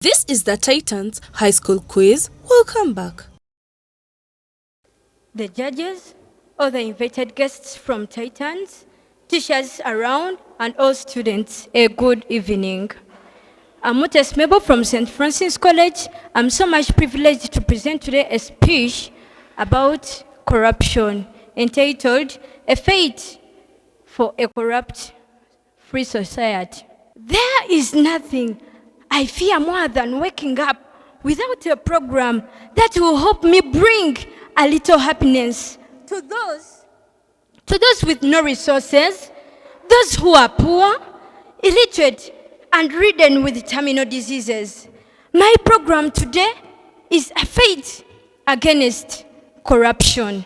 This is the Titans High School quiz. Welcome back. The judges, all the invited guests from Titans, teachers around, and all students, a good evening. I'm Mutes Mabel from St. Francis College. I'm so much privileged to present today a speech about corruption entitled, A Fate for a Corrupt Free Society. There is nothing I fear more than waking up without a program that will help me bring a little happiness to those with no resources, those who are poor, illiterate, and ridden with terminal diseases. My program today is a fight against corruption.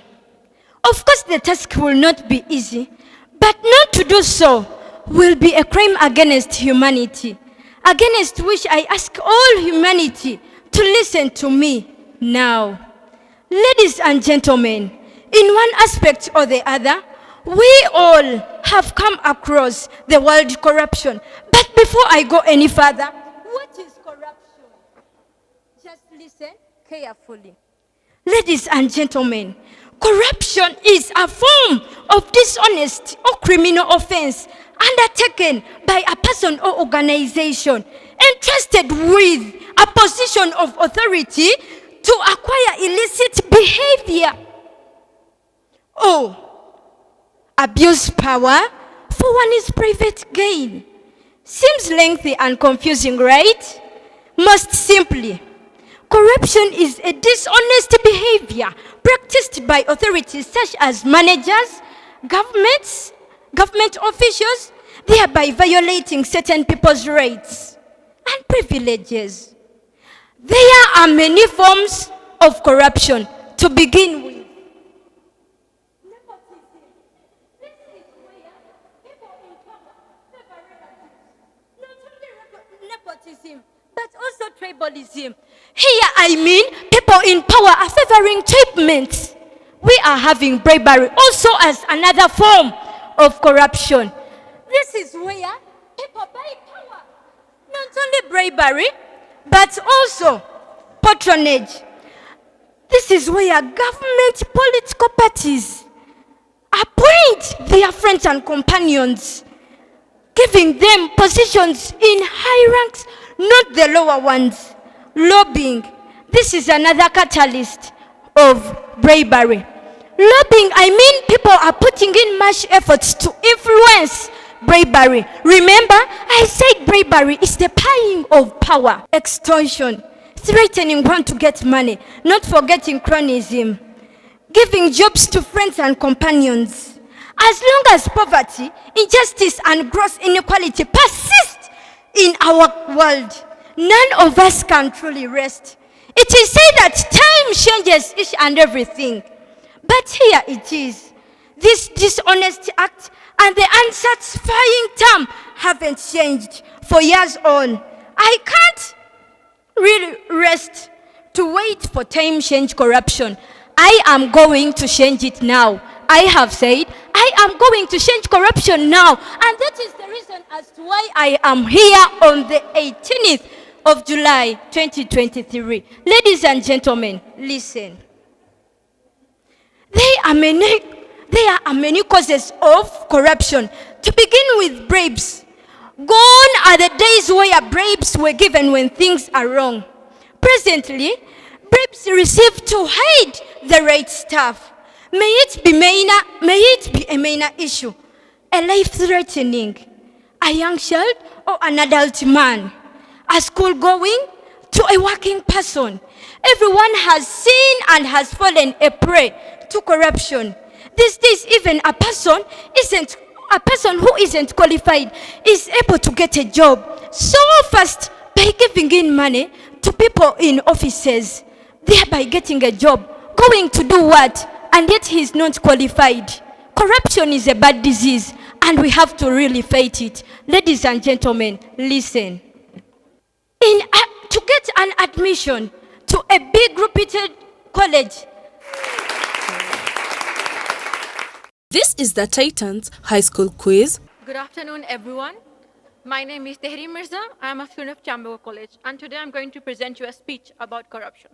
Of course, the task will not be easy, but not to do so will be a crime against humanity, against which I ask all humanity to listen to me now. Ladies and gentlemen, in one aspect or the other, we all have come across the word corruption. But before I go any further, what is corruption? Just listen carefully. Ladies and gentlemen, corruption is a form of dishonest or criminal offense undertaken by a person or organization entrusted with a position of authority to acquire illicit behavior or abuse power for one's private gain. Seems lengthy and confusing, right? Most simply, corruption is a dishonest behavior practiced by authorities such as managers, government officials, thereby violating certain people's rights and privileges. There are many forms of corruption to begin with. Nepotism, but also tribalism. Here I mean people in power are favoring treatments. We are having bribery also as another form of corruption. This is where people buy power. Not only bribery, but also patronage. This is where government political parties appoint their friends and companions, giving them positions in high ranks, not the lower ones. Lobbying. This is another catalyst of bribery. Lobbying, I mean people are putting in much efforts to influence bribery. Remember, I said bribery is the buying of power. Extortion, threatening one to get money, not forgetting cronyism. Giving jobs to friends and companions. As long as poverty, injustice, and gross inequality persist in our world, none of us can truly rest. It is said that time changes each and everything. But here it is. This dishonest act and the unsatisfying term haven't changed for years on. I can't really rest to wait for time change corruption. I am going to change it now. I have said I am going to change corruption now. And that is the reason as to why I am here on the 18th of July 2023. Ladies and gentlemen, listen. There are many causes of corruption. To begin with, bribes. Gone are the days where bribes were given when things are wrong. Presently, bribes received to hide the right stuff. May it be a minor issue, a life-threatening, a young child or an adult man, a school-going to a working person. Everyone has seen and has fallen a prey to corruption. These days, even a person who isn't qualified is able to get a job so fast by giving in money to people in offices, thereby getting a job, going to do what, and yet he's not qualified. Corruption is a bad disease, and we have to really fight it. Ladies and gentlemen, listen. To get an admission to a big reputed college, This is the Titans High School quiz. Good afternoon, everyone. My name is Tehri Mirza. I am a student of Kyambogo College, and today I'm going to present you a speech about corruption.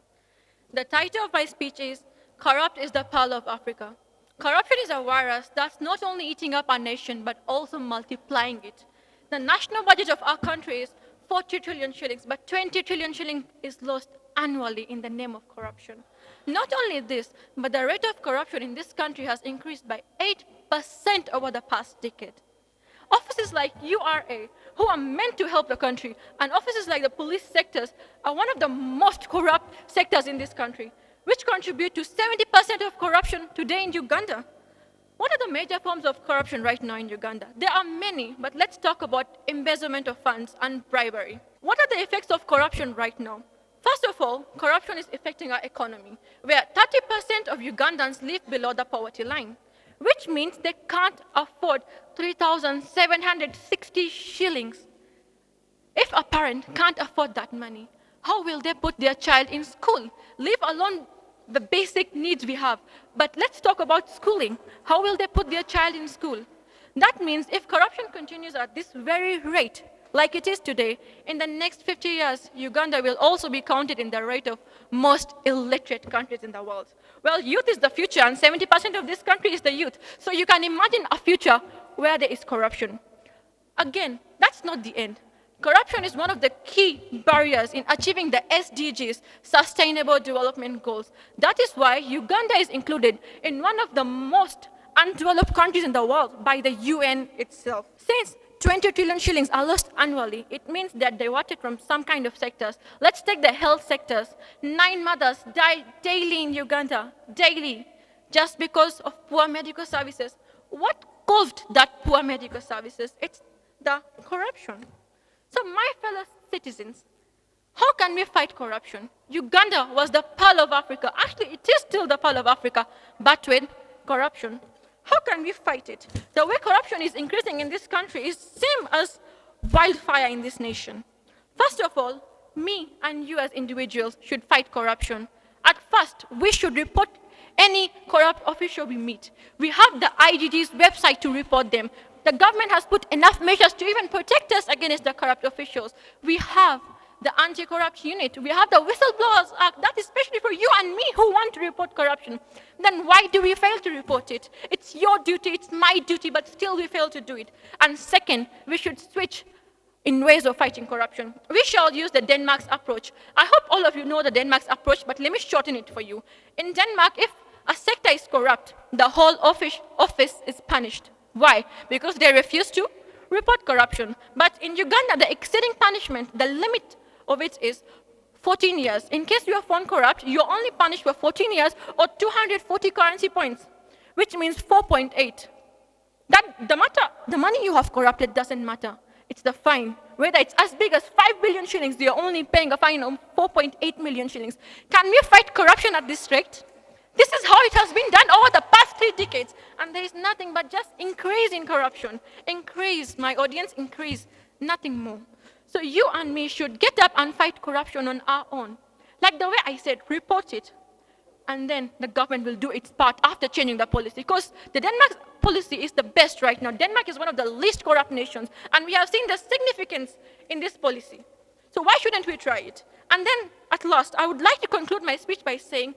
The title of my speech is Corrupt is the Pearl of Africa. Corruption is a virus that's not only eating up our nation, but also multiplying it. The national budget of our country is 40 trillion shillings, but 20 trillion shillings is lost annually in the name of corruption. Not only this, but the rate of corruption in this country has increased by 8% over the past decade. Offices like URA, who are meant to help the country, and offices like the police sectors are one of the most corrupt sectors in this country, which contribute to 70% of corruption today in Uganda. What are the major forms of corruption right now in Uganda? There are many, but let's talk about embezzlement of funds and bribery. What are the effects of corruption right now? First of all, corruption is affecting our economy, where 30% of Ugandans live below the poverty line, which means they can't afford 3,760 shillings. If a parent can't afford that money, how will they put their child in school? Leave alone the basic needs we have. But let's talk about schooling. How will they put their child in school? That means if corruption continues at this very rate, like it is today, in the next 50 years, Uganda will also be counted in the rate of most illiterate countries in the world. Well, youth is the future, and 70% of this country is the youth. So you can imagine a future where there is corruption. Again, that's not the end. Corruption is one of the key barriers in achieving the SDGs, Sustainable Development Goals. That is why Uganda is included in one of the most undeveloped countries in the world by the UN itself. Since 20 trillion shillings are lost annually, it means they're diverted from some kind of sectors. Let's take the health sectors. 9 mothers die daily in Uganda, daily, just because of poor medical services. What caused that poor medical services? It's the corruption. So my fellow citizens, how can we fight corruption? Uganda was the pearl of Africa. Actually, it is still the pearl of Africa, but with corruption. How can we fight it? The way corruption is increasing in this country is same as wildfire in this nation. First of all, me and you as individuals should fight corruption. At first, we should report any corrupt official we meet. We have the IGG's website to report them. The government has put enough measures to even protect us against the corrupt officials. We have the anti-corrupt unit. We have the Whistleblowers Act. That is especially for you and me who want to report corruption. Then why do we fail to report it? It's your duty, it's my duty, but still we fail to do it. And second, we should switch in ways of fighting corruption. We shall use the Denmark's approach. I hope all of you know the Denmark's approach, but let me shorten it for you. In Denmark, if a sector is corrupt, the whole office is punished. Why? Because they refuse to report corruption. But in Uganda, the exceeding punishment, the limit of it is 14 years. In case you are found corrupt, you're only punished for 14 years or 240 currency points, which means 4.8. The money you have corrupted doesn't matter. It's the fine. Whether it's as big as 5 billion shillings, you're only paying a fine of 4.8 million shillings. Can we fight corruption at this rate? This is how it has been done over the past 3 decades. And there is nothing but just increase in corruption. Increase, my audience, increase, nothing more. So you and me should get up and fight corruption on our own. Like the way I said, report it. And then the government will do its part after changing the policy. Because the Denmark policy is the best right now. Denmark is one of the least corrupt nations. And we have seen the significance in this policy. So why shouldn't we try it? And then, at last, I would like to conclude my speech by saying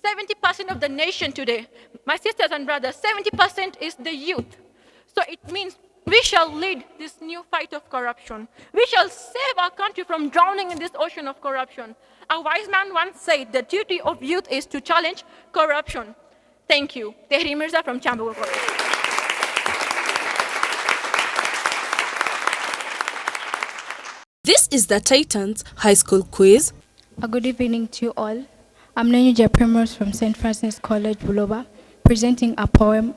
70% of the nation today, my sisters and brothers, 70% is the youth. So it means we shall lead this new fight of corruption. We shall save our country from drowning in this ocean of corruption. A wise man once said, the duty of youth is to challenge corruption. Thank you. Tehri Mirza from Kyambogo College. This is the Titans High School Quiz. A good evening to you all. I'm Nenuja Primrose from St. Francis College, Buloba, presenting a poem,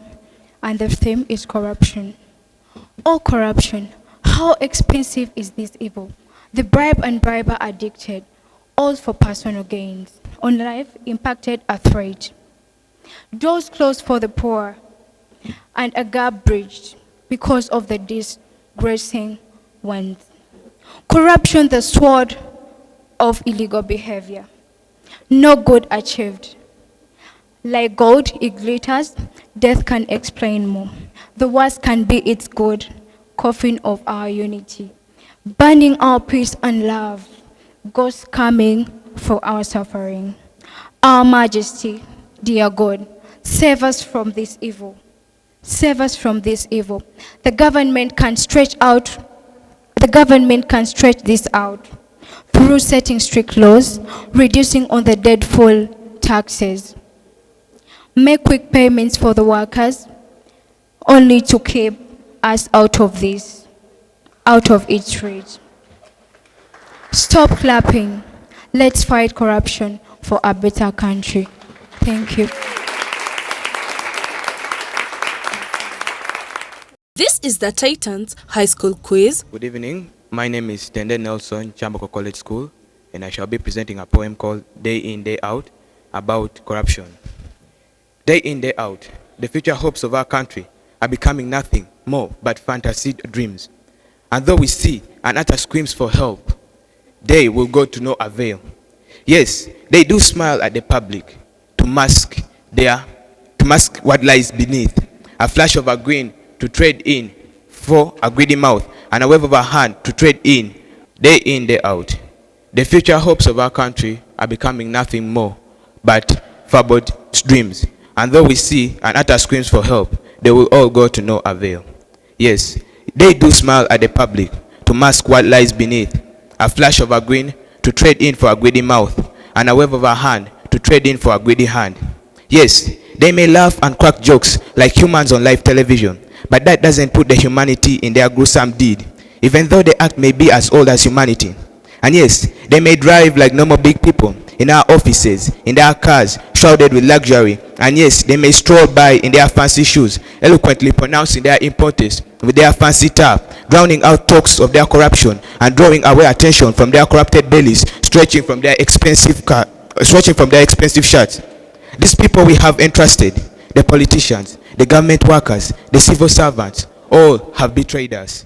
and the theme is corruption. Oh, corruption, how expensive is this evil? The bribe and briber addicted, all for personal gains. On life impacted a threat. Doors closed for the poor, and a gap bridged because of the disgracing ones. Corruption, the sword of illegal behavior. No good achieved. Like gold, it glitters. Death can explain more. The worst can be its good, coffin of our unity. burning our peace and love, ghosts coming for our suffering. Our Majesty, dear God, save us from this evil. Save us from this evil. The government can stretch this out through setting strict laws, reducing on the deadfall taxes. Make quick payments for the workers, only to keep us out of its reach. Stop clapping. Let's fight corruption for a better country. Thank you. This is the Titans High School Quiz. Good evening. My name is Tende Nelson, Kyambogo College School, and I shall be presenting a poem called Day In, Day Out about corruption. Day in, day out, the future hopes of our country are becoming nothing more but fantasied dreams. And though we see and utter screams for help, they will go to no avail. Yes, they do smile at the public to mask what lies beneath. A flash of a grin to trade in for a greedy mouth, and a wave of a hand to trade in, day out. The future hopes of our country are becoming nothing more but fabled dreams. And though we see and utter screams for help, they will all go to no avail. Yes, they do smile at the public to mask what lies beneath. A flash of a grin to trade in for a greedy mouth, and a wave of a hand to trade in for a greedy hand. Yes, they may laugh and crack jokes like humans on live television, but that doesn't put the humanity in their gruesome deed, even though the act may be as old as humanity. And yes, they may drive like normal big people in our offices, in their cars, shrouded with luxury. And yes, they may stroll by in their fancy shoes, eloquently pronouncing their importance with their fancy tap, drowning out talks of their corruption and drawing away attention from their corrupted bellies, stretching from their expensive shirts. These people we have entrusted, the politicians, the government workers, the civil servants, all have betrayed us.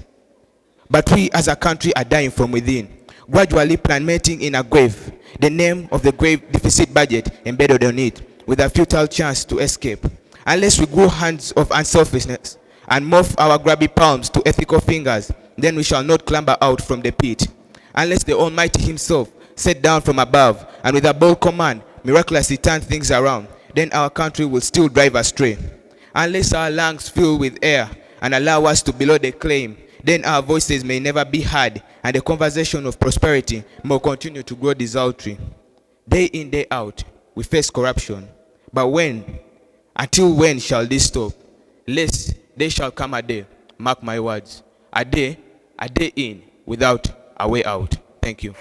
But we as a country are dying from within, gradually planting in a grave the name of the grave deficit budget embedded on it, with a futile chance to escape. Unless we grow hands of unselfishness and morph our grabby palms to ethical fingers, then we shall not clamber out from the pit. Unless the Almighty himself set down from above and with a bold command miraculously turn things around, then our country will still drive astray. Unless our lungs fill with air and allow us to below the claim, then our voices may never be heard, and the conversation of prosperity may continue to grow desultory. Day in, day out, we face corruption. But until when shall this stop? Lest there shall come a day, mark my words, a day in, without a way out. Thank you.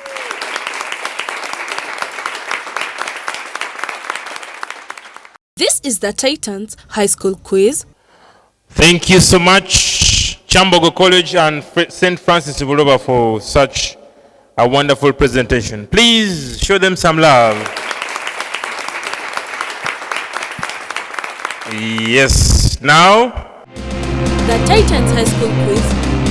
This is the Titans High School Quiz. Thank you so much, Kyambogo College and St. Francis Buloba, for such a wonderful presentation. Please show them some love. Yes, now The Titans High School Quiz